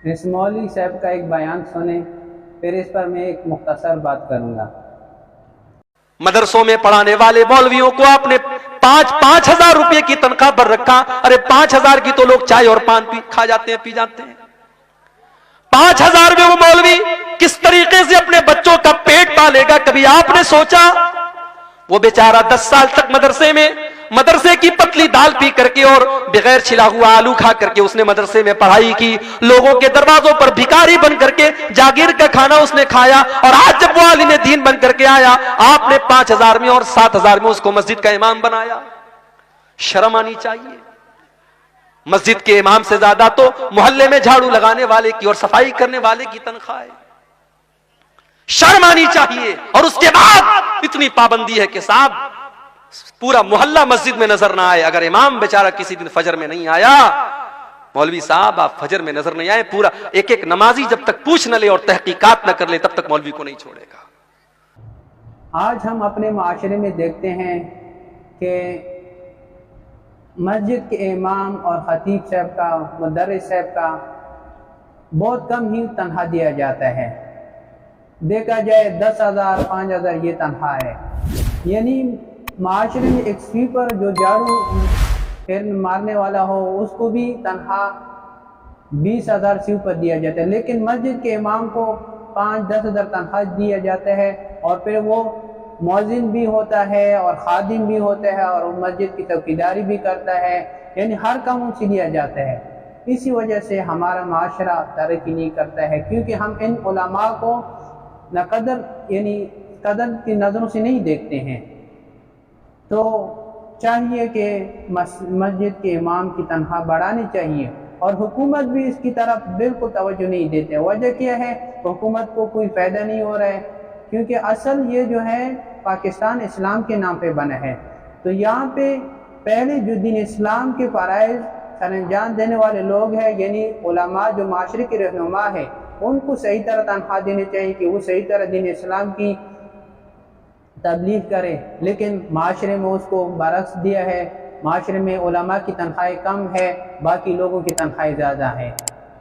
اس मौलवी साहब का एक बयान सुने, फिर इस पर मैं एक मुख्तसर बात करूंगा। मदरसों में पढ़ाने वाले मौलवियों को आपने 5,000 रुपए की तनख्वाह पर रखा। अरे 5,000 की तो लोग चाय और पान खा जाते हैं, पी जाते हैं। 5,000 में वो मौलवी किस तरीके से अपने बच्चों का पेट पालेगा, कभी आपने सोचा? वो बेचारा 10 साल तक मदरसे की पतली दाल पी करके और बगैर छिला हुआ आलू खा करके उसने मदरसे में पढ़ाई की, लोगों के दरवाजों पर भिखारी बन करके जागीर का खाना उसने खाया, और आज जब वो आलिम दीन बन करके आया, आपने 5,000 में और 7,000 में उसको मस्जिद का इमाम बनाया। शर्म आनी चाहिए। मस्जिद के इमाम से ज्यादा तो मोहल्ले में झाड़ू लगाने वाले की और सफाई करने वाले की तनख्वाह है। शर्म आनी चाहिए। और उसके बाद इतनी पाबंदी है कि साहब पूरा मोहल्ला मस्जिद में नजर ना आए। अगर इमाम बेचारा किसी दिन फजर में नहीं आया, मौलवी साहब आप फजर में नजर नहीं आए, पूरा एक एक नमाजी जब तक पूछ न ले और तहकीकात न कर ले तब तक मौलवी को नहीं छोड़ेगा। आज हम अपने माशरे में देखते हैं कि मस्जिद के इमाम और खतीब साहब का, मुदर्रिस साहब का बहुत कम ही तनख्वाह दिया जाता है। देखा जाए 10,000 5,000 ये तनख्वाह है। यानी माशरे में एक स्वीपर जो झाड़ू फेर मारने वाला हो उसको भी तनख्वाह 20,000 से ऊपर दिया जाता है, लेकिन मस्जिद के इमाम को 5-10 हज़ार तनख्वाह दिया जाता है, और फिर वो मौज़िन भी होता है और खादिम भी होता है और मस्जिद की चौकीदारी भी करता है। यानी हर काम उनसे लिया जाता है। इसी वजह से हमारा माशरा तरक्की नहीं करता है, क्योंकि हम इन उलमा को न कदर की नज़रों से नहीं देखते हैं। तो चाहिए कि मस्जिद के इमाम की तनख्वाह बढ़ानी चाहिए, और हुकूमत भी इसकी तरफ बिल्कुल तवज्जो नहीं देते। वजह क्या है? हुकूमत को कोई फ़ायदा नहीं हो रहा है, क्योंकि असल ये जो है पाकिस्तान इस्लाम के नाम पे बना है। तो यहाँ पे पहले जो दीन इस्लाम के फ़राइज़ सरअंजाम देने वाले लोग हैं, यानी उलमा जो माशरे के रहनुमा है, उनको सही तरह तनख्वाह देनी चाहिए कि वो सही तरह दीन इस्लाम की तबलीग करे। लेकिन माशरे में उसको बरक्स दिया है, माशरे में उलमा की तनख्वाहें कम है, बाकी लोगों की तनख्वाहें ज़्यादा हैं।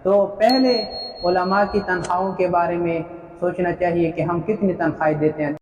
तो पहले उलमा की तनख्वाहों के बारे में सोचना चाहिए कि हम कितनी तनख्वाहें देते हैं।